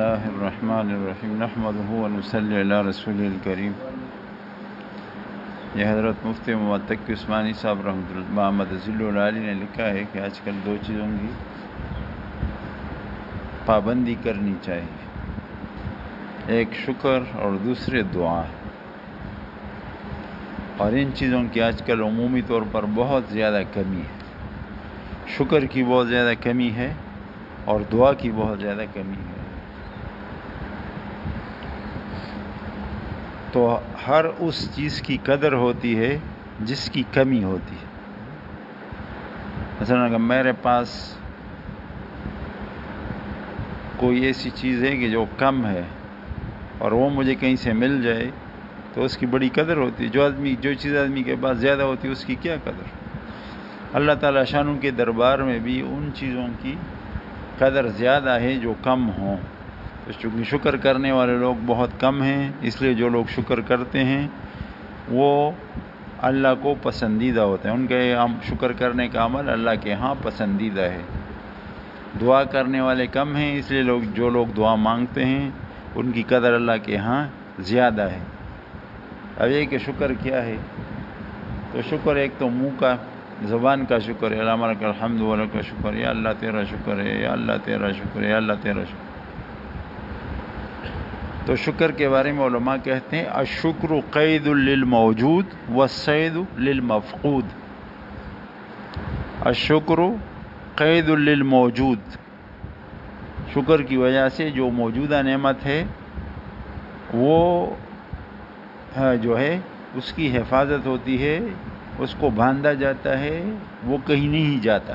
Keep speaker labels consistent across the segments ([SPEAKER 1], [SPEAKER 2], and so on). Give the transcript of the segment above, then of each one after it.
[SPEAKER 1] اللہ الرحمن الرحیم نحمدہ و نصلی علی رسول الکریم۔ یہ حضرت مفتی محمد تقی عثمانی صاحب رحمۃ اللہ محمد ذل العالی نے لکھا ہے کہ آج کل دو چیزوں کی پابندی کرنی چاہیے، ایک شکر اور دوسرے دعا، اور ان چیزوں کی آج کل عمومی طور پر بہت زیادہ کمی ہے۔ شکر کی بہت زیادہ کمی ہے اور دعا کی بہت زیادہ کمی ہے۔ تو ہر اس چیز کی قدر ہوتی ہے جس کی کمی ہوتی ہے۔ مثلا اگر میرے پاس کوئی ایسی چیز ہے کہ جو کم ہے اور وہ مجھے کہیں سے مل جائے تو اس کی بڑی قدر ہوتی ہے۔ جو چیز آدمی کے پاس زیادہ ہوتی ہے اس کی کیا قدر۔ اللہ تعالیٰ شانوں کے دربار میں بھی ان چیزوں کی قدر زیادہ ہے جو کم ہوں۔ تو چونکہ شکر کرنے والے لوگ بہت کم ہیں، اس لیے جو لوگ شکر کرتے ہیں وہ اللہ کو پسندیدہ ہوتے ہیں، ان کے شکر کرنے کا عمل اللہ کے ہاں پسندیدہ ہے۔ دعا کرنے والے کم ہیں، اس لیے جو لوگ دعا مانگتے ہیں ان کی قدر اللہ کے ہاں زیادہ ہے۔ اب یہ کہ شکر کیا ہے، تو شکر ایک تو منہ کا زبان کا شکر ہے، اللہم لک الحمد و لک شکر، یا اللہ تیرا شکر ہے، یا اللہ تیرا شکر ہے، یا اللہ تیرا شکر۔ تو شکر کے بارے میں علماء کہتے ہیں الشکر قید للموجود والصید للمفقود۔ الشکر قید للموجود، شکر کی وجہ سے جو موجودہ نعمت ہے وہ جو ہے اس کی حفاظت ہوتی ہے، اس کو باندھا جاتا ہے، وہ کہیں نہیں جاتا۔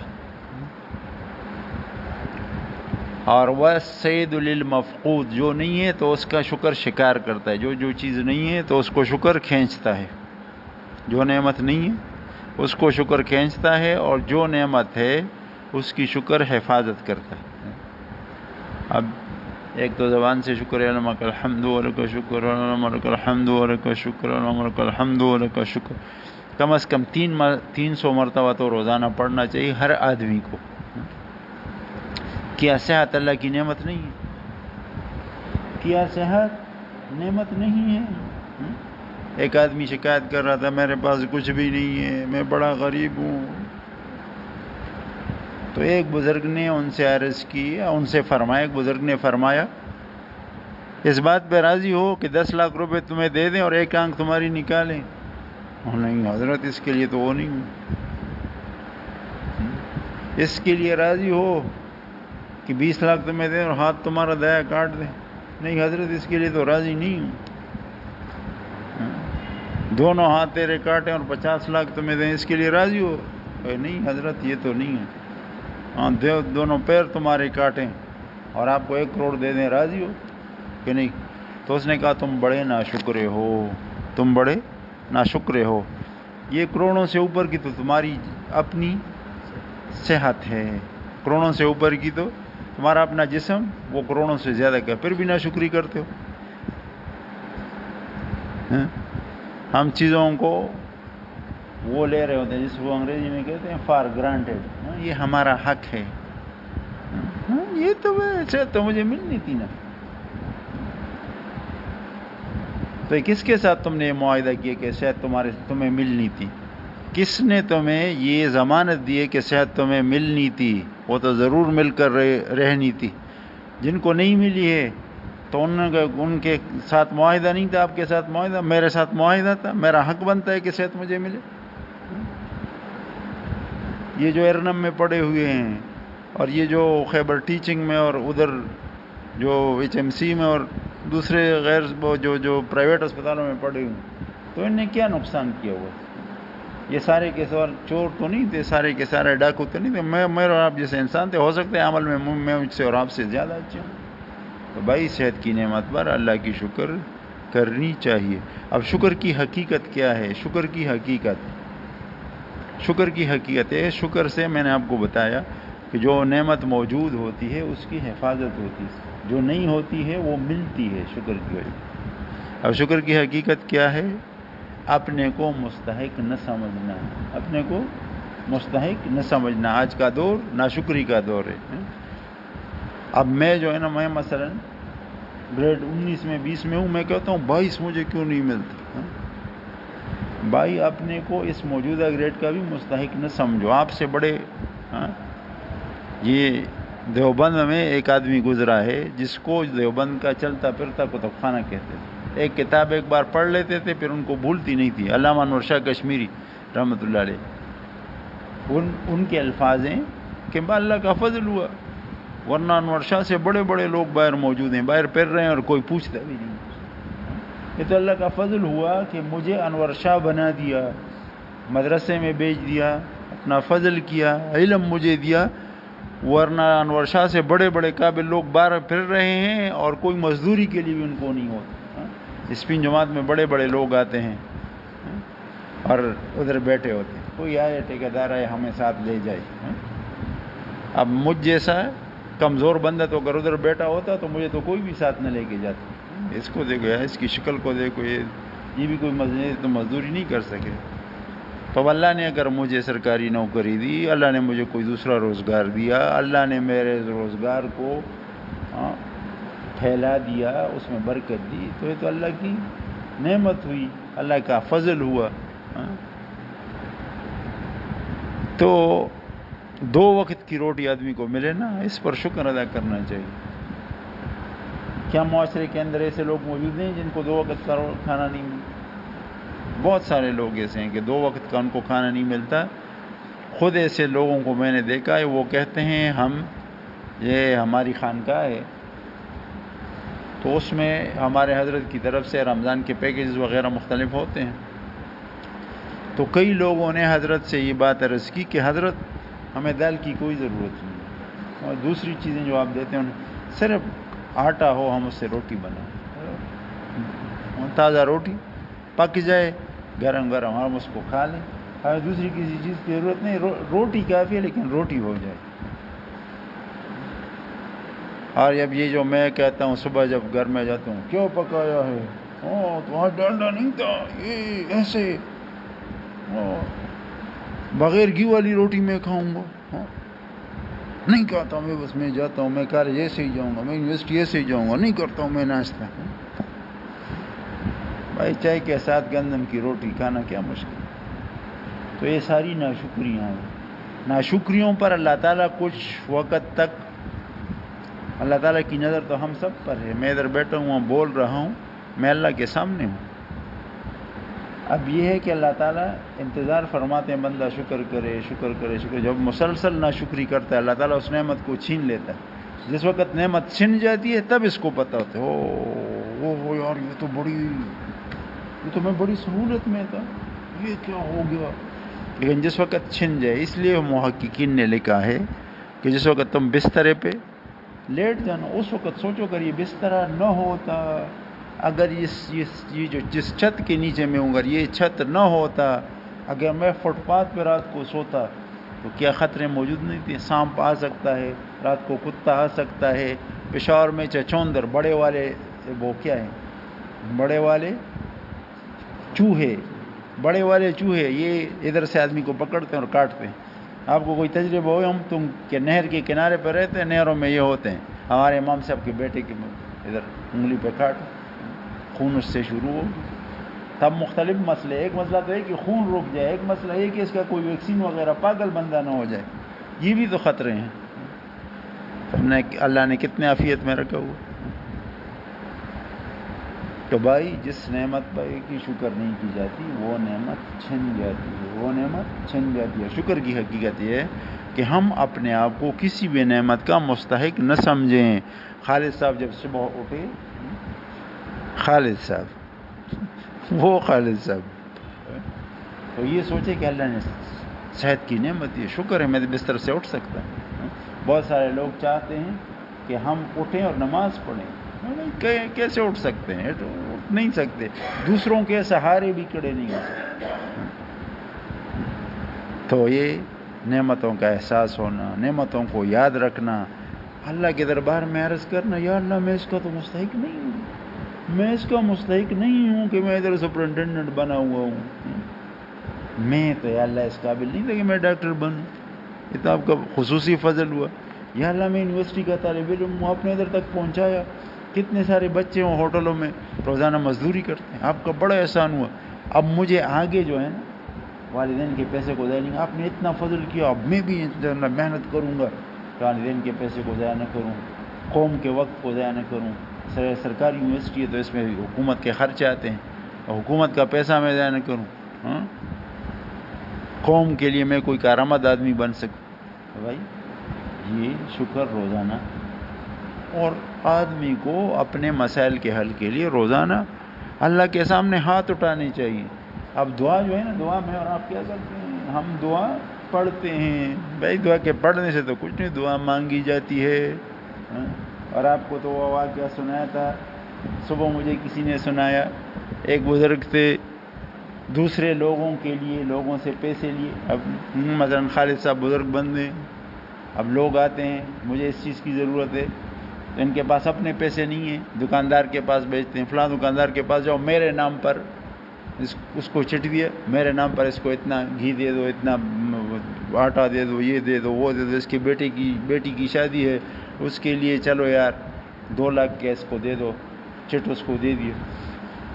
[SPEAKER 1] اور والصید للمفقود، جو نہیں ہے تو اس کا شکر شکار کرتا ہے، جو چیز نہیں ہے تو اس کو شکر کھینچتا ہے۔ جو نعمت نہیں ہے اس کو شکر کھینچتا ہے، اور جو نعمت ہے اس کی شکر حفاظت کرتا ہے۔ اب ایک تو زبان سے شکر ہے، اللہم لک الحمد و لک شکر، اللہم لک الحمد و لک شکر، اللہم لک الحمد و لک شکر، کم از کم 300 مرتبہ تو روزانہ پڑھنا چاہیے ہر آدمی کو۔ کیا صحت اللہ کی نعمت نہیں ہے؟ کیا صحت نعمت نہیں ہے؟ ایک آدمی شکایت کر رہا تھا میرے پاس کچھ بھی نہیں ہے، میں بڑا غریب ہوں۔ تو ایک بزرگ نے ان سے عرض کی، ان سے فرمایا، ایک بزرگ نے فرمایا اس بات پہ راضی ہو کہ 10 لاکھ روپے تمہیں دے دیں اور ایک آنکھ تمہاری نکالیں؟ نہیں حضرت، اس کے لیے تو وہ نہیں ہوں۔ اس کے لیے راضی ہو کہ 20 لاکھ تمہیں دیں اور ہاتھ تمہارا دایا کاٹ دیں؟ نہیں حضرت، اس کے لیے تو راضی نہیں ہوں۔ دونوں ہاتھ تیرے کاٹیں اور 50 لاکھ تمہیں دیں، اس کے لیے راضی ہو؟ نہیں حضرت، یہ تو نہیں ہے۔ ہاں، دونوں پیر تمہارے کاٹیں اور آپ کو 1 کروڑ دے دیں، راضی ہو کہ نہیں؟ تو اس نے کہا تم بڑے ناشکرے ہو، تم بڑے ناشکرے ہو۔ یہ کروڑوں سے اوپر کی تو تمہاری اپنی صحت ہے، کروڑوں سے اوپر کی تو تمہارا اپنا جسم، وہ کروڑوں سے زیادہ کیا، پھر بھی ناشکری کرتے ہو۔ ہم چیزوں کو وہ لے رہے ہوتے ہیں جس کو انگریزی میں کہتے ہیں فار گرانٹیڈ، یہ ہمارا حق ہے، یہ تو صحت تو مجھے ملنی تھی نا۔ تو کس کے ساتھ تم نے یہ معاہدہ کیا کہ صحت تمہیں ملنی تھی؟ کس نے تمہیں یہ ضمانت دی ہے کہ صحت تمہیں ملنی تھی؟ وہ تو ضرور مل کر رہنی تھی۔ جن کو نہیں ملی ہے تو ان کے ساتھ معاہدہ نہیں تھا، آپ کے ساتھ معاہدہ، میرے ساتھ معاہدہ تھا، میرا حق بنتا ہے کہ صحت مجھے ملے۔ یہ جو ارنم میں پڑے ہوئے ہیں اور یہ جو خیبر ٹیچنگ میں اور ادھر جو HMC میں اور دوسرے غیر جو پرائیویٹ اسپتالوں میں پڑے ہوئے ہیں، تو ان نے کیا نقصان کیا ہوا؟ یہ سارے کے سارے چور تو نہیں تھے، سارے کے سارے ڈاکو تو نہیں تھے، میں اور آپ جیسے انسان تھے، ہو سکتے ہیں عمل میں مجھ سے اور آپ سے زیادہ اچھے ہوں۔ تو بھائی صحت کی نعمت پر اللہ کی شکر کرنی چاہیے۔ اب شکر کی حقیقت کیا ہے؟ شکر کی حقیقت ہے، شکر سے میں نے آپ کو بتایا کہ جو نعمت موجود ہوتی ہے اس کی حفاظت ہوتی ہے، جو نہیں ہوتی ہے وہ ملتی ہے شکر کی وجہ۔ اب شکر کی حقیقت کیا ہے؟ اپنے کو مستحق نہ سمجھنا، اپنے کو مستحق نہ سمجھنا۔ آج کا دور ناشکری کا دور ہے۔ اب میں جو ہے نا، میں مثلا گریڈ 19 میں 20 میں ہوں، میں کہتا ہوں 22 مجھے کیوں نہیں ملتا؟ بھائی اپنے کو اس موجودہ گریڈ کا بھی مستحق نہ سمجھو، آپ سے بڑے یہ دیوبند میں ایک آدمی گزرا ہے جس کو دیوبند کا چلتا پھرتا کتب خانہ کہتے تھے. ایک کتاب ایک بار پڑھ لیتے تھے پھر ان کو بھولتی نہیں تھی. علامہ انور شاہ کشمیری رحمۃ اللہ علیہ، ان کے الفاظ ہیں کہ اللہ کا فضل ہوا، ورنہ انور شاہ سے بڑے بڑے لوگ باہر موجود ہیں، باہر پھر رہے ہیں اور کوئی پوچھتا بھی نہیں. یہ تو اللہ کا فضل ہوا کہ مجھے انور شاہ بنا دیا، مدرسے میں بھیج دیا، اپنا فضل کیا، علم مجھے دیا، ورنہ انور شاہ سے بڑے بڑے قابل لوگ باہر پھر رہے ہیں اور کوئی مزدوری کے لیے بھی ان کو نہیں ہوتا. اسپین جماعت میں بڑے بڑے لوگ آتے ہیں اور ادھر بیٹھے ہوتے ہیں، کوئی آئے ٹھیکیدار آئے ہمیں ساتھ لے جائے. اب مجھ جیسا کمزور بندہ تو اگر ادھر بیٹھا ہوتا تو مجھے تو کوئی بھی ساتھ نہ لے کے جاتا. اس کو دیکھو، اس کی شکل کو دیکھو، یہ بھی کوئی تو مزدوری نہیں کر سکے. تو اللہ نے اگر مجھے سرکاری نوکری دی، اللہ نے مجھے کوئی دوسرا روزگار دیا، اللہ نے میرے روزگار کو پھیلا دیا، اس میں برکت دی، تو یہ تو اللہ کی نعمت ہوئی، اللہ کا فضل ہوا. تو 2 وقت کی روٹی آدمی کو ملے نا، اس پر شکر ادا کرنا چاہیے. کیا معاشرے کے اندر ایسے لوگ موجود ہیں جن کو 2 وقت کا کھانا نہیں ملتا؟ بہت سارے لوگ ایسے ہیں کہ 2 وقت کا ان کو کھانا نہیں ملتا. خود ایسے لوگوں کو میں نے دیکھا ہے، وہ کہتے ہیں یہ ہماری خانقاہ ہے تو اس میں ہمارے حضرت کی طرف سے رمضان کے پیکیجز وغیرہ مختلف ہوتے ہیں. تو کئی لوگوں نے حضرت سے یہ بات عرض کی کہ حضرت ہمیں دال کی کوئی ضرورت نہیں ہے، اور دوسری چیزیں جو آپ دیتے ہیں صرف آٹا ہو، ہم اس سے روٹی بنائیں، تازہ روٹی پک جائے گرم گرم، ہم اس کو کھا لیں، ہمیں دوسری کسی چیز کی ضرورت نہیں، روٹی کافی ہے لیکن روٹی ہو جائے. اور اب یہ جو میں کہتا ہوں صبح جب گھر میں جاتا ہوں، کیوں پکایا ہے؟ تو آج ڈالڈا نہیں تھا، یہ ایسے بغیر گھی والی روٹی میں کھاؤں گا، نہیں کھاتا میں، بس میں جاتا ہوں، میں کالج ایسے ہی جاؤں گا، میں یونیورسٹی ایسے ہی جاؤں گا، نہیں کرتا ہوں میں ناشتہ. بھائی چائے کے ساتھ گندم کی روٹی کھانا کیا مشکل؟ تو یہ ساری ناشکریاں ہیں. ناشکریوں پر اللہ تعالیٰ کچھ وقت تک، اللہ تعالیٰ کی نظر تو ہم سب پر ہے. میں ادھر بیٹھا ہوں بول رہا ہوں، میں اللہ کے سامنے ہوں. اب یہ ہے کہ اللہ تعالیٰ انتظار فرماتے ہیں بندہ شکر کرے شکر کرے شکر. جب مسلسل ناشکری کرتا ہے اللہ تعالیٰ اس نعمت کو چھین لیتا ہے. جس وقت نعمت چھن جاتی ہے تب اس کو پتہ ہوتا ہے، او یار یہ تو میں بڑی سہولت میں تھا، یہ کیا ہو گیا. لیکن جس وقت چھن جائے، اس لیے محققین نے لکھا ہے کہ جس وقت تم بسترے پہ لیٹ جانا، اس وقت سوچو اگر یہ بسترا نہ ہوتا، اگر یہ جو جس چھت کے نیچے میں ہوں، اگر یہ چھت نہ ہوتا، اگر میں فٹ پاتھ پہ رات کو سوتا تو کیا خطرے موجود نہیں تھے؟ سانپ آ سکتا ہے، رات کو کتا آ سکتا ہے، پشاور میں چچوندر بڑے والے، وہ کیا ہے، بڑے والے چوہے یہ ادھر سے آدمی کو پکڑتے ہیں اور کاٹتے ہیں. آپ کو کوئی تجربہ ہو؟ ہم تم کہ نہر کے کنارے پہ رہتے ہیں، نہروں میں یہ ہوتے ہیں. ہمارے امام صاحب کے بیٹے کے ادھر انگلی پہ کاٹ، خون اس سے شروع ہو. تب مختلف مسئلے، ایک مسئلہ تو ہے کہ خون رک جائے، ایک مسئلہ یہ کہ اس کا کوئی ویکسین وغیرہ پاگل بندہ نہ ہو جائے. یہ بھی تو خطرے ہیں. اللہ نے کتنے عافیت میں رکھا ہوا. تو بھائی جس نعمت کی شکر نہیں کی جاتی وہ نعمت چھن جاتی ہے. شکر کی حقیقت یہ ہے کہ ہم اپنے آپ کو کسی بھی نعمت کا مستحق نہ سمجھیں. خالد صاحب جب صبح اٹھے، خالد صاحب تو یہ سوچے کہ اللہ نے صحت کی نعمت دی، شکر ہے میں بستر سے اٹھ سکتا ہوں. بہت سارے لوگ چاہتے ہیں کہ ہم اٹھیں اور نماز پڑھیں. کیسے اٹھ سکتے ہیں؟ اٹھ نہیں سکتے. دوسروں کے سہارے بھی کھڑے نہیں ہو سکتے. تو یہ نعمتوں کا احساس ہونا، نعمتوں کو یاد رکھنا، اللہ کے دربار میں عرض کرنا، یا اللہ میں اس کا تو مستحق نہیں ہوں، میں اس کا مستحق نہیں ہوں کہ میں ادھر سپرنٹینڈنٹ بنا ہوا ہوں. میں تو یا اللہ اس قابل نہیں تھا کہ میں ڈاکٹر بنوں، یہ تو آپ کا خصوصی فضل ہوا. یا اللہ میں یونیورسٹی کا طالب علم ہوں، آپ نے ادھر تک پہنچایا کتنے سارے بچے ہوں ہوٹلوں میں روزانہ مزدوری کرتے ہیں. آپ کا بڑا احسان ہوا. اب مجھے آگے جو ہے نا والدین کے پیسے کو ضائع نہیں, آپ نے اتنا فضل کیا, اب میں بھی محنت کروں گا, والدین کے پیسے کو ضائع نہ کروں, قوم کے وقت کو ضائع نہ کروں. سرکاری یونیورسٹی ہے تو اس میں حکومت کے خرچے آتے ہیں, حکومت کا پیسہ میں ضائع نہ کروں. قوم کے لیے میں کوئی کارآمد آدمی بن سکوں. بھائی یہ شکر روزانہ, اور آدمی کو اپنے مسائل کے حل کے لیے روزانہ اللہ کے سامنے ہاتھ اٹھانے چاہیے. اب دعا جو ہے نا, دعا میں اور آپ کیا کرتے ہیں, ہم دعا پڑھتے ہیں. بھائی دعا کے پڑھنے سے تو کچھ نہیں, دعا مانگی جاتی ہے. اور آپ کو تو وہ واقعہ سنایا تھا صبح, مجھے کسی نے سنایا, ایک بزرگ تھے, دوسرے لوگوں کے لیے لوگوں سے پیسے لیے. اب مثلا خالد صاحب بزرگ بندے, اب لوگ آتے ہیں مجھے اس چیز کی ضرورت ہے, تو ان کے پاس اپنے پیسے نہیں ہیں, دکاندار کے پاس بیچتے ہیں, فلاں دکاندار کے پاس جاؤ, میرے نام پر اس کو چٹ دیا, میرے نام پر اس کو اتنا گھی دے دو, اتنا آٹا دے دو, یہ دے دو, وہ دے دو, اس کے بیٹی کی شادی ہے, اس کے لیے چلو یار 2 لاکھ کے اس کو دے دو, چٹ اس کو دے دیے.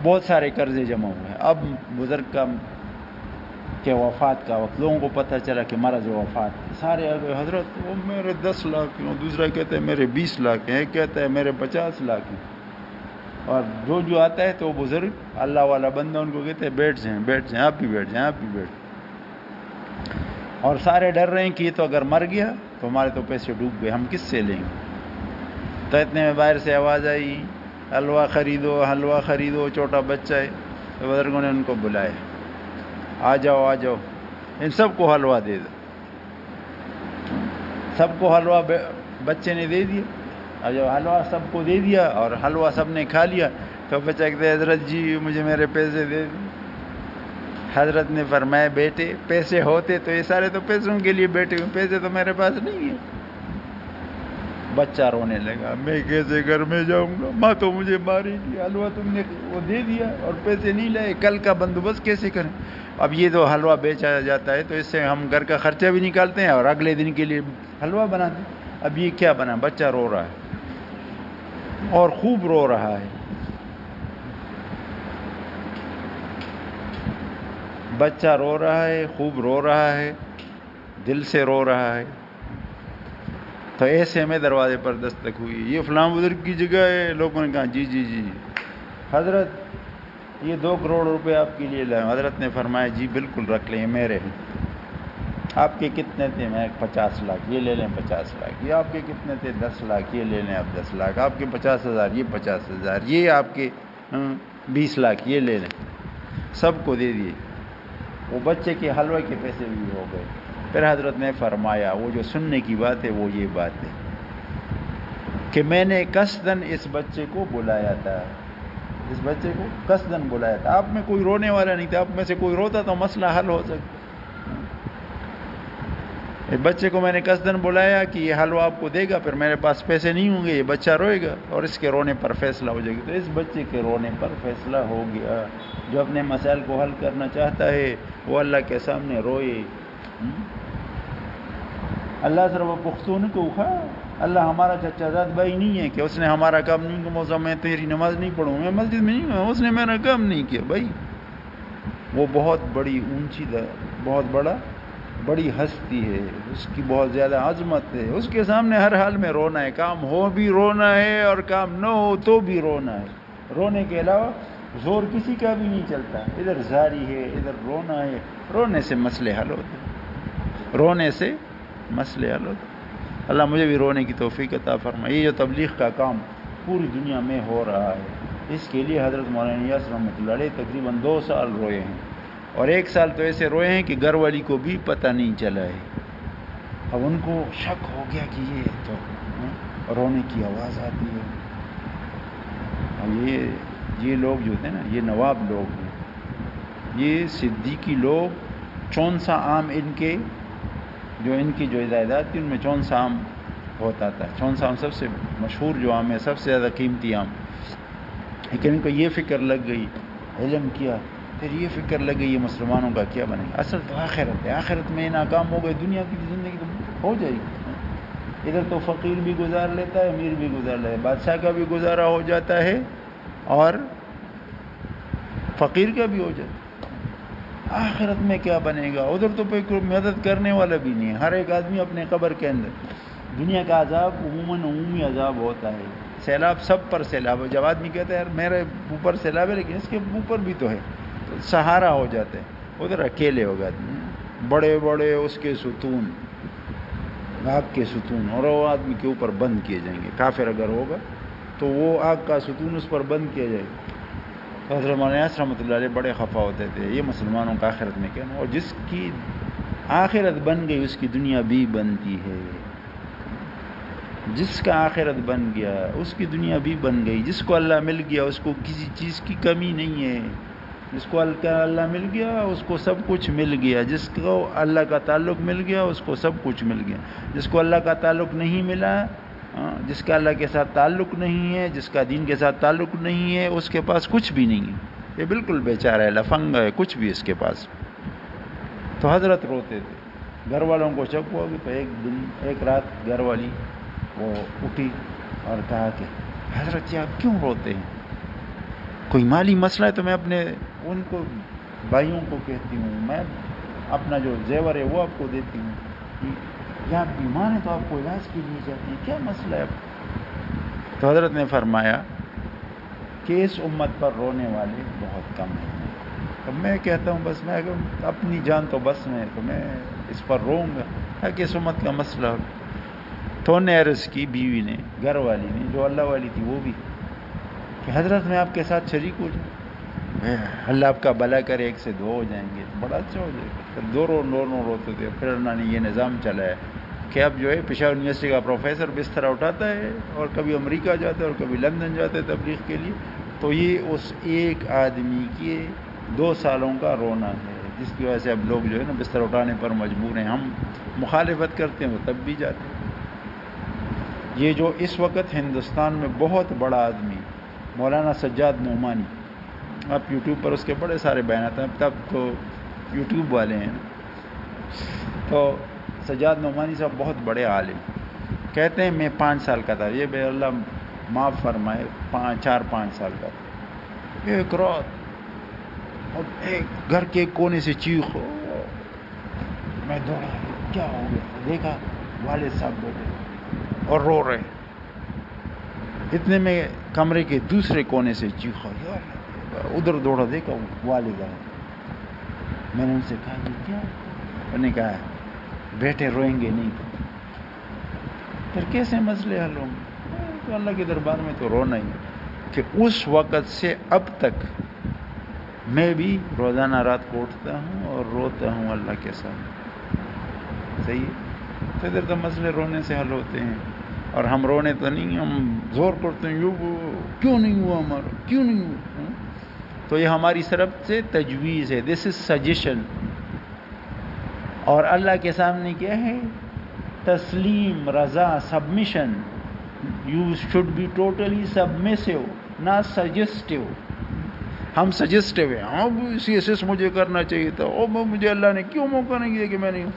[SPEAKER 1] بہت سارے قرضے جمع ہوئے ہیں. اب بزرگ کے وفات کا وقت, لوگوں کو پتہ چلا کہ مرض وفات, سارے آگے حضرت وہ میرے 10 لاکھ ہیں, دوسرا کہتا ہے میرے 20 لاکھ ہیں, ایک کہتا ہے میرے 50 لاکھ ہیں. اور جو آتا ہے تو وہ بزرگ اللہ والا بندہ ان کو کہتے ہیں بیٹھ جائیں, آپ بھی بیٹھ جائیں, آپ بھی بیٹھ. اور سارے ڈر رہے ہیں کہ یہ تو اگر مر گیا تو ہمارے تو پیسے ڈوب گئے, ہم کس سے لیں گے. تو اتنے میں باہر سے آواز آئی, حلوہ خریدو, حلوہ خریدو, چھوٹا بچہ ہے. تو بزرگوں نے ان کو بلایا, آ جاؤ, ان سب کو حلوہ دے دو. سب کو حلوہ بچے نے دے دیا. اور جب حلوہ سب کو دے دیا اور حلوہ سب نے کھا لیا, تو بچہ کہتے ہیں حضرت جی مجھے میرے پیسے دے دیں. حضرت نے فرمایا بیٹے پیسے ہوتے تو یہ سارے تو پیسوں کے لیے بیٹھے ہوئے, پیسے تو میرے پاس نہیں ہیں. بچہ رونے لگا, میں کیسے گھر میں جاؤں گا, ماں تو مجھے مارے گی, حلوہ تم نے وہ دے دیا اور پیسے نہیں لائے, کل کا بندوبست کیسے کریں. اب یہ تو حلوہ بیچا جاتا ہے تو اس سے ہم گھر کا خرچہ بھی نکالتے ہیں اور اگلے دن کے لیے حلوہ بناتے ہیں. اب یہ کیا بنا, بچہ رو رہا ہے اور خوب رو رہا ہے. بچہ رو رہا ہے, خوب رو رہا ہے, دل سے رو رہا ہے. تو ایسے میں دروازے پر دستک ہوئی, یہ فلاں بزرگ کی جگہ ہے. لوگوں نے کہا جی جی جی حضرت یہ 2 کروڑ روپے آپ کے لیے لائے. حضرت نے فرمایا جی بالکل رکھ لیں, میرے ہیں. آپ کے کتنے تھے؟ میں 50 لاکھ, یہ لے لیں 50 لاکھ. یہ آپ کے کتنے تھے؟ 10 لاکھ, یہ لے لیں آپ 10 لاکھ. آپ کے 50,000, یہ 50,000. یہ آپ کے 20 لاکھ, یہ لے لیں. سب کو دے دیے. وہ بچے کے حلوے کے پیسے بھی ہو گئے. پھر حضرت نے فرمایا وہ جو سننے کی بات ہے وہ یہ بات ہے کہ میں نے قصداً اس بچے کو بلایا تھا, اس بچے کو قصداً بلایا تھا. آپ میں کوئی رونے والا نہیں تھا, آپ میں سے کوئی روتا تو مسئلہ حل ہو سکتا. اس بچے کو میں نے قصداً بلایا کہ یہ حلوہ آپ کو دے گا, پھر میرے پاس پیسے نہیں ہوں گے, یہ بچہ روئے گا اور اس کے رونے پر فیصلہ ہو جائے گا. تو اس بچے کے رونے پر فیصلہ ہو گیا. جو اپنے مسائل کو حل کرنا چاہتا ہے وہ اللہ کے سامنے روئے. اللہ سر وہ پختون کو اللہ ہمارا چچا زاد بھائی نہیں ہے کہ اس نے ہمارا کام نہیں کیا. موسم میں تیری نماز نہیں پڑھوں, میں مسجد میں نہیں ہوں, اس نے میرا کام نہیں کیا. بھائی وہ بہت بڑی اونچی, بہت بڑی ہستی ہے, اس کی بہت زیادہ عظمت ہے. اس کے سامنے ہر حال میں رونا ہے, کام ہو بھی رونا ہے اور کام نہ ہو تو بھی رونا ہے. رونے کے علاوہ زور کسی کا بھی نہیں چلتا. ادھر زاری ہے, ادھر رونا ہے. رونے سے مسئلے حل ہوتے, رونے سے مسئلے حل ہوتے. اللہ مجھے بھی رونے کی توفیق عطا فرمائے. یہ جو تبلیغ کا کام پوری دنیا میں ہو رہا ہے, اس کے لیے حضرت مولانا نیاز رحمۃ اللہ علیہ تقریباً 2 سال روئے ہیں, اور 1 سال تو ایسے روئے ہیں کہ گھر والی کو بھی پتہ نہیں چلا ہے. اب ان کو شک ہو گیا کہ یہ تو رونے کی آواز آتی ہے. اور یہ لوگ جو تھے نا, یہ نواب لوگ ہیں, یہ صدیقی لوگ. 54 آم ان کی جو جائیداد تھی ان میں 54 آم ہوتا تھا. 54 آم سب سے مشہور جو آم ہے, سب سے زیادہ قیمتی آم. لیکن ان کو یہ فکر لگ گئی, علم کیا, پھر یہ فکر لگ گئی یہ مسلمانوں کا کیا بنے گا. اصل تو آخرت ہے, آخرت میں ناکام ہو گئے, دنیا کی زندگی تو ہو جائے گی. ادھر تو فقیر بھی گزار لیتا ہے، امیر بھی گزار لیتا ہے، بادشاہ کا بھی گزارا ہو جاتا ہے اور فقیر کا بھی ہو جاتا ہے۔ آخرت میں کیا بنے گا؟ ادھر تو کوئی مدد کرنے والا بھی نہیں ہے، ہر ایک آدمی اپنے قبر کے اندر۔ دنیا کا عذاب عموماً عمومی عذاب ہوتا ہے، سیلاب سب پر سیلاب ہے۔ جب آدمی کہتا ہے یار میرے اوپر سیلاب ہے لیکن اس کے اوپر بھی تو ہے، تو سہارا ہو جاتا ہے۔ ادھر اکیلے ہوگا آدمی، بڑے بڑے اس کے ستون، آگ کے ستون، اور وہ آدمی کے اوپر بند کیے جائیں گے۔ کافر اگر ہوگا تو وہ آگ کا ستون اس پر بند کیا جائے گا۔ حضرت مولانا رحمۃ اللہ علیہ بڑے خفا ہوتے تھے، یہ مسلمانوں کا آخرت میں کیا، اور جس کی آخرت بن گئی اس کی دنیا بھی بنتی ہے، جس کا آخرت بن گیا اس کی دنیا بھی بن گئی۔ جس کو اللہ مل گیا اس کو کسی چیز کی کمی نہیں ہے، جس کو اللہ مل گیا اس کو سب کچھ مل گیا، جس کو اللہ کا تعلق مل گیا اس کو سب کچھ مل گیا۔ جس کو اللہ کا تعلق نہیں ملا، جس کا اللہ کے ساتھ تعلق نہیں ہے، جس کا دین کے ساتھ تعلق نہیں ہے، اس کے پاس کچھ بھی نہیں ہے، یہ بالکل بیچارہ ہے، لفنگ ہے، کچھ بھی اس کے پاس۔ تو حضرت روتے تھے، گھر والوں کو شک ہوا کہ ایک رات گھر والی وہ اٹھی اور کہا کہ حضرت آپ کیوں روتے ہیں؟ کوئی مالی مسئلہ ہے تو میں اپنے ان کو بھائیوں کو کہتی ہوں، میں اپنا جو زیور ہے وہ آپ کو دیتی ہوں، یا آپ بیمار ہیں تو آپ کو علاج کے لیے جاتے ہیں، کیا مسئلہ ہے؟ تو حضرت نے فرمایا کہ اس امت پر رونے والے بہت کم ہیں۔ اب میں کہتا ہوں بس میں اگر اپنی جان تو بس میں تو میں اس پر روؤں گا تاکہ اس امت کا مسئلہ ہو۔ تو نے عرض کی، بیوی نے، گھر والی نے، جو اللہ والی تھی وہ بھی، کہ حضرت میں آپ کے ساتھ شریک ہو جاؤں، اللہ آپ کا بھلا کرے، ایک سے دو ہو جائیں گے، بڑا اچھا ہو جائے گا۔ پھر دو روتے تھے۔ پھر اللہ نے یہ نظام چلایا کہ اب جو ہے پشاور یونیورسٹی کا پروفیسر بستر اٹھاتا ہے اور کبھی امریکہ جاتا ہے اور کبھی لندن جاتا ہے تبلیغ کے لیے، تو یہ اس ایک آدمی کے 2 سالوں کا رونا ہے، جس کی وجہ سے اب لوگ جو ہے نا بستر اٹھانے پر مجبور ہیں۔ ہم مخالفت کرتے ہیں وہ تب بھی جاتے ہیں۔ یہ جو اس وقت ہندوستان میں بہت بڑا آدمی مولانا سجاد نعمانی، آپ یوٹیوب پر اس کے بڑے سارے بیانات ہیں، تب تو یوٹیوب والے ہیں، تو سجاد نعمانی صاحب بہت بڑے عالم، کہتے ہیں میں 5 سال کا تھا، یہ بے اللہ معاف فرمائے، 4-5 سال کا تھا، ایک رات اور ایک گھر کے کونے سے چیخ ہو، میں دوڑا، کیا ہو گیا؟ دیکھا والد صاحب بیٹھے اور رو رہے، اتنے میں کمرے کے دوسرے کونے سے چیخا، ادھر دوڑا، دیکھا والد آئے۔ میں نے ان سے کہا یہ کیا؟ انہوں نے کہا بیٹے روئیں گے نہیں پھر کیسے مسئلے حل ہوں گے؟ تو اللہ کے دربار میں تو رونا ہی ہے۔ کہ اس وقت سے اب تک میں بھی روزانہ رات کو اٹھتا ہوں اور روتا ہوں اللہ کے سامنے، صحیح ہے؟ تو ادھر تو مسئلے رونے سے حل ہوتے ہیں، اور ہم رونے تو نہیں، ہم زور کرتے ہیں کیوں نہیں ہوا ہمارا، کیوں نہیں ہوا؟ تو یہ ہماری طرف سے تجویز ہے، دس از سجیشن۔ اور اللہ کے سامنے کیا ہے؟ تسلیم، رضا، submission. You should be totally submissive, not suggestive. ہم سجیسٹیو ہیں، ہاں CSS مجھے کرنا چاہیے تھا، مجھے اللہ نے کیوں موقع نہیں دیا کہ میں نہیں ہوں۔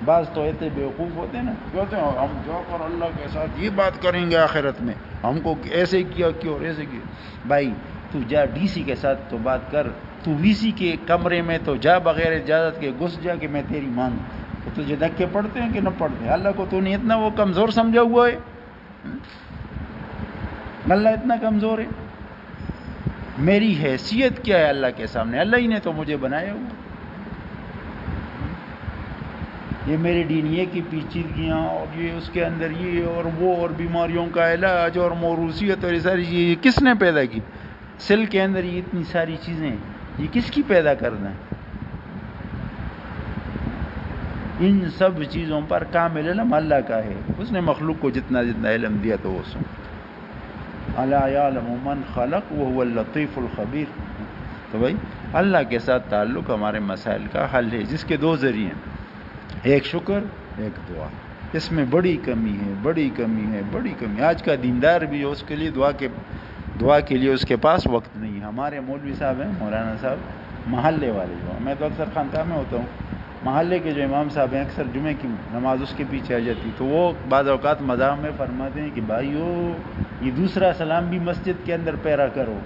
[SPEAKER 1] بعض تو ایسے بیوقوف ہوتے ہیں نا، کہتے ہیں ہم جا کر اللہ کے ساتھ یہ بات کریں گے آخرت میں، ہم کو ایسے کیا کیوں اور ایسے کیا۔ بھائی تو جا DC کے ساتھ تو بات کر، تو VC کے کمرے میں تو جا بغیر اجازت کے گھس جا کہ میں تیری مانگ، تو تجھے دھکے پڑتے ہیں کہ نہ پڑتے؟ اللہ کو تو نہیں اتنا وہ کمزور سمجھا ہوا ہے؟ اللہ اتنا کمزور ہے؟ میری حیثیت کیا ہے اللہ کے سامنے؟ اللہ ہی نے تو مجھے بنایا ہوا، یہ میرے دینیے کی پیچیدگیاں اور یہ اس کے اندر یہ اور وہ اور بیماریوں کا علاج اور موروثیت اور یہ ساری چیزیں یہ کس نے پیدا کی؟ سیل کے اندر یہ اتنی ساری چیزیں یہ کس کی پیدا کرنا ہے؟ ان سب چیزوں پر کامل علم اللہ کا ہے، اس نے مخلوق کو جتنا علم دیا تو وہ سن۔ الا یعلم من خلق وهو اللطیف الخبیر۔ تو بھائی اللہ کے ساتھ تعلق ہمارے مسائل کا حل ہے، جس کے 2 ذریعے ہیں، ایک شکر، ایک دعا۔ اس میں بڑی کمی ہے، بڑی کمی ہے، بڑی کمی۔ آج کا دیندار بھی ہے، اس کے لیے دعا کے لیے اس کے پاس وقت نہیں ہے۔ ہمارے مولوی صاحب ہیں، مولانا صاحب محلے والے جو ہیں، میں تو اکثر خانقاہ میں ہوتا ہوں، محلے کے جو امام صاحب ہیں اکثر جمعے کی نماز اس کے پیچھے آ جاتی، تو وہ بعض اوقات مذاق میں فرماتے ہیں کہ بھائیو یہ دوسرا سلام بھی مسجد کے اندر پھیرا کرو،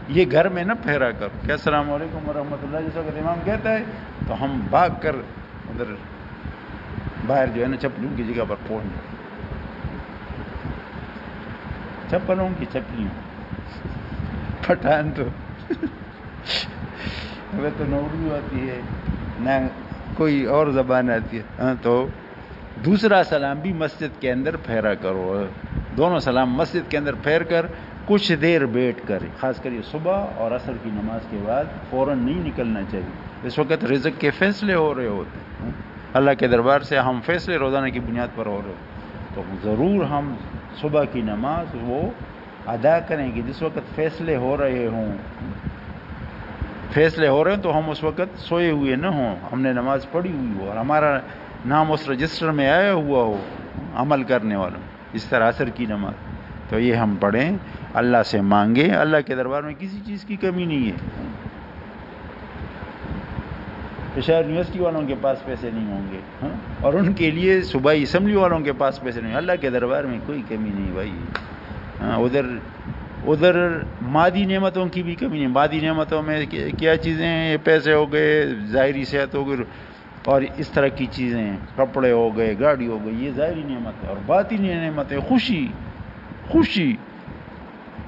[SPEAKER 1] یہ گھر میں نہ پھیرا کرو. کہ السلام علیکم ورحمۃ اللہ جس وقت امام کہتا ہے تو ہم بھاگ کر ادھر باہر جو ہے نا چپلوں کی جگہ پر پہنچ جائیں. چپلوں کی چپلیوں پٹھان تو ہمیں تو نہ اردو آتی ہے نہ کوئی اور زبان آتی ہے. ہاں تو دوسرا سلام بھی مسجد کے اندر پھیرا کرو. دونوں سلام مسجد کے اندر پھیر کر کچھ دیر بیٹھ کر، خاص کر یہ صبح اور عصر کی نماز کے بعد فوراً نہیں نکلنا چاہیے. اس وقت رزق کے فیصلے ہو رہے ہوتے ہیں، اللہ کے دربار سے ہم فیصلے روزانہ کی بنیاد پر ہو رہے ہوتے، تو ضرور ہم صبح کی نماز وہ ادا کریں گے جس وقت فیصلے ہو رہے ہوں. فیصلے ہو رہے ہیں تو ہم اس وقت سوئے ہوئے نہ ہوں، ہم نے نماز پڑھی ہوئی ہو اور ہمارا نام اس رجسٹر میں آیا ہوا ہو عمل کرنے والوں. اس طرح عصر کی نماز تو یہ ہم پڑھیں، اللہ سے مانگیں. اللہ کے دربار میں کسی چیز کی کمی نہیں ہے. پشاور یونیورسٹی والوں کے پاس پیسے نہیں ہوں گے اور ان کے لیے صوبائی اسمبلی والوں کے پاس پیسے نہیں. اللہ کے دربار میں کوئی کمی نہیں بھائی. ادھر مادی نعمتوں کی بھی کمی نہیں. مادی نعمتوں میں کیا چیزیں ہیں؟ یہ پیسے ہو گئے، ظاہری صحت ہو گئی اور اس طرح کی چیزیں ہیں، کپڑے ہو گئے، گاڑی ہو گئی، یہ ظاہری نعمت ہے. اور باطنی نعمتیں خوشی.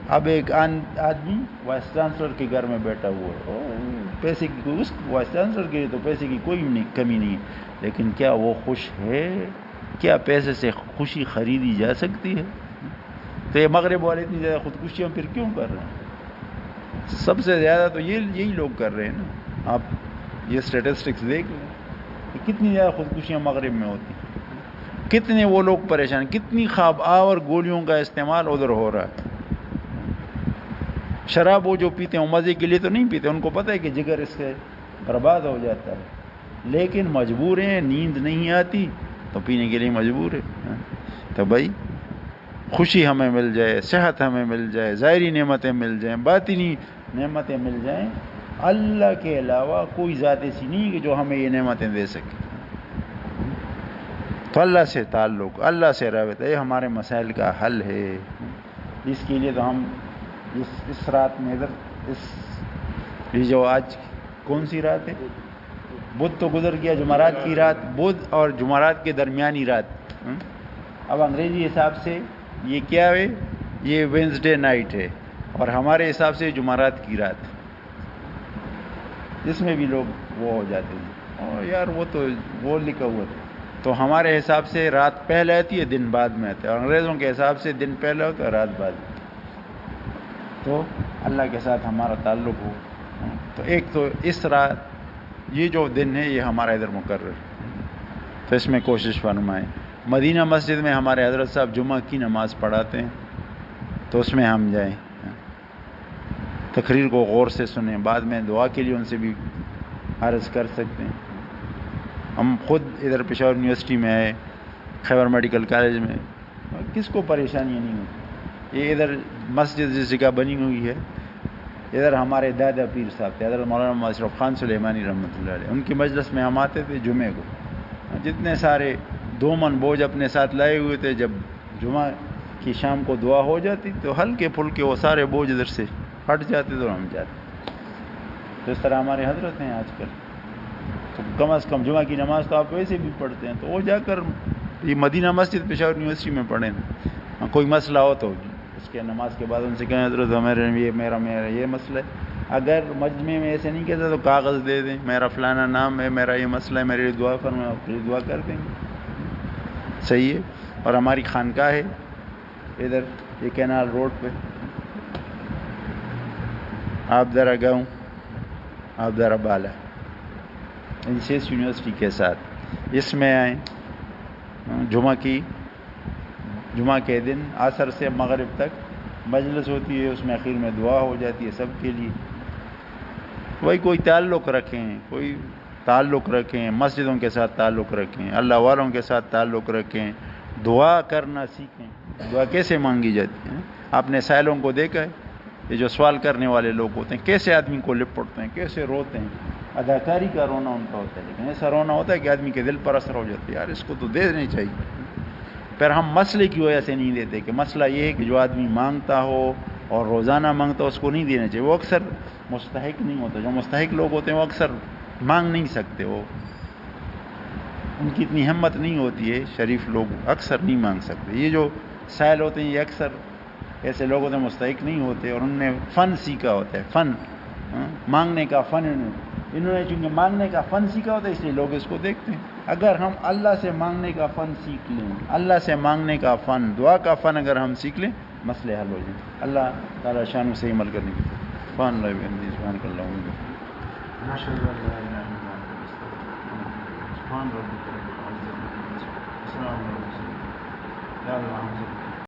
[SPEAKER 1] اب ایک آدمی وائس چانسلر کے گھر میں بیٹھا ہوا ہے، پیسے کی اس وائس چانسلر کے لیے تو پیسے کی کوئی کمی نہیں ہے، لیکن کیا وہ خوش ہے؟ کیا پیسے سے خوشی خریدی جا سکتی ہے؟ تو یہ مغرب والے اتنی زیادہ خودکشیاں پھر کیوں کر رہے ہیں؟ سب سے زیادہ تو یہی لوگ کر رہے ہیں نا. آپ یہ اسٹیٹسٹکس دیکھ لیں کہ کتنی زیادہ خودکشیاں مغرب میں ہوتی ہیں، کتنے وہ لوگ پریشان، کتنی خواب آور گولیوں کا استعمال ادھر ہو رہا ہے. شراب وہ جو پیتے ہیں وہ مزے کے لیے تو نہیں پیتے، ان کو پتہ ہے کہ جگر اس سے برباد ہو جاتا ہے، لیکن مجبور ہیں، نیند نہیں آتی تو پینے کے لیے مجبور ہے. تو بھائی خوشی ہمیں مل جائے، صحت ہمیں مل جائے، ظاہری نعمتیں مل جائیں، باطنی نعمتیں مل جائیں. اللہ کے علاوہ کوئی ذات ایسی نہیں کہ جو ہمیں یہ نعمتیں دے سکے. تو اللہ سے تعلق، اللہ سے رابطہ، یہ ہمارے مسائل کا حل ہے. اس کے لیے تو ہم اس رات میں یہ جو آج کون سی رات ہے؟ بدھ تو گزر گیا، جمعرات کی رات، بدھ اور جمعرات کے درمیانی رات. اب انگریزی حساب سے یہ کیا ہے؟ یہ وینسڈے نائٹ ہے اور ہمارے حساب سے جمعرات کی رات. اس میں بھی لوگ وہ ہو جاتے ہیں اور یار وہ لکھا ہوا تھا. تو ہمارے حساب سے رات پہلے آتی ہے، دن بعد میں آتا ہے، اور انگریزوں کے حساب سے دن پہلے ہوتا ہے، رات بعد. تو اللہ کے ساتھ ہمارا تعلق ہو. تو ایک تو اس رات یہ جو دن ہے یہ ہمارا ادھر مقرر ہے، تو اس میں کوشش فرمائیں. مدینہ مسجد میں ہمارے حضرت صاحب جمعہ کی نماز پڑھاتے ہیں، تو اس میں ہم جائیں، تقریر کو غور سے سنیں. بعد میں دعا کے لیے ان سے بھی عرض کر سکتے ہیں. ہم خود ادھر پشاور یونیورسٹی میں آئے، خیبر میڈیکل کالج میں، کس کو پریشانیاں نہیں ہوتی. یہ ادھر مسجد جس جگہ بنی ہوئی ہے، ادھر ہمارے دادا پیر صاحب تھے، حضرت مولانا اشرف خان سلیمانی رحمۃ اللہ علیہ، ان کی مجلس میں ہم آتے تھے جمعے کو. جتنے سارے 2 من بوجھ اپنے ساتھ لائے ہوئے تھے، جب جمعہ کی شام کو دعا ہو جاتی تو ہلکے پھلکے وہ سارے بوجھ ادھر سے ہٹ جاتے تو ہم جاتے. تو اس طرح ہمارے حضرت ہیں آج کل. تو کم از کم جمعہ کی نماز تو آپ ویسے بھی پڑھتے ہیں، تو وہ جا کر یہ مدینہ مسجد پشاور یونیورسٹی میں پڑھیں. کوئی مسئلہ ہو تو اس کے نماز کے بعد ان سے کہیں حضرت میرا یہ مسئلہ ہے. اگر مجمع میں ایسے نہیں کہتا تو کاغذ دے دیں، میرا فلانا نام ہے، میرا یہ مسئلہ ہے، میرے لیے دعا فرمائیں، آپ کے لیے دعا کر دیں گے. صحیح ہے. اور ہماری خانقاہ ہے ادھر یہ کینال روڈ پہ، آپ ذرا گاؤں، آپ ذرا بالا، انسیس یونیورسٹی کے ساتھ اس میں آئیں. جمعہ کے دن عصر سے مغرب تک مجلس ہوتی ہے، اس میں اخیر میں دعا ہو جاتی ہے سب کے لیے. وہی کوئی تعلق رکھیں، مسجدوں کے ساتھ تعلق رکھیں، اللہ والوں کے ساتھ تعلق رکھیں، دعا کرنا سیکھیں. دعا کیسے مانگی جاتی ہے؟ آپ نے سائلوں کو دیکھا ہے؟ یہ جو سوال کرنے والے لوگ ہوتے ہیں کیسے آدمی کو لپٹتے ہیں، کیسے روتے ہیں، اداکاری کا رونا ان کا ہوتا ہے، لیکن ایسا رونا ہوتا ہے کہ آدمی کے دل پر اثر ہو جاتا ہے، یار اس کو تو دے دینی چاہیے. پھر ہم مسئلے کی وجہ سے نہیں دیتے کہ مسئلہ یہ ہے کہ جو آدمی مانگتا ہو اور روزانہ مانگتا ہو اس کو نہیں دینا چاہیے، وہ اکثر مستحق نہیں ہوتا. جو مستحق لوگ ہوتے ہیں وہ اکثر مانگ نہیں سکتے، وہ ان کی اتنی ہمت نہیں ہوتی ہے، شریف لوگ اکثر نہیں مانگ سکتے. یہ جو سائل ہوتے ہیں یہ اکثر ایسے لوگ ہوتے ہیں مستحق نہیں ہوتے، اور انہوں نے فن سیکھا ہوتا ہے، فن مانگنے کا فن. انہوں نے چونکہ مانگنے کا فن سیکھا ہوتا ہے اس لیے لوگ اس کو دیکھتے ہیں. اگر ہم اللہ سے مانگنے کا فن سیکھ لیں، اللہ سے مانگنے کا فن، دعا کا فن اگر ہم سیکھ لیں، مسئلے حل ہو جائیں. اللہ تعالیٰ شان سے عمل کرنے کی فن سبحان اللہ السلام علیکم.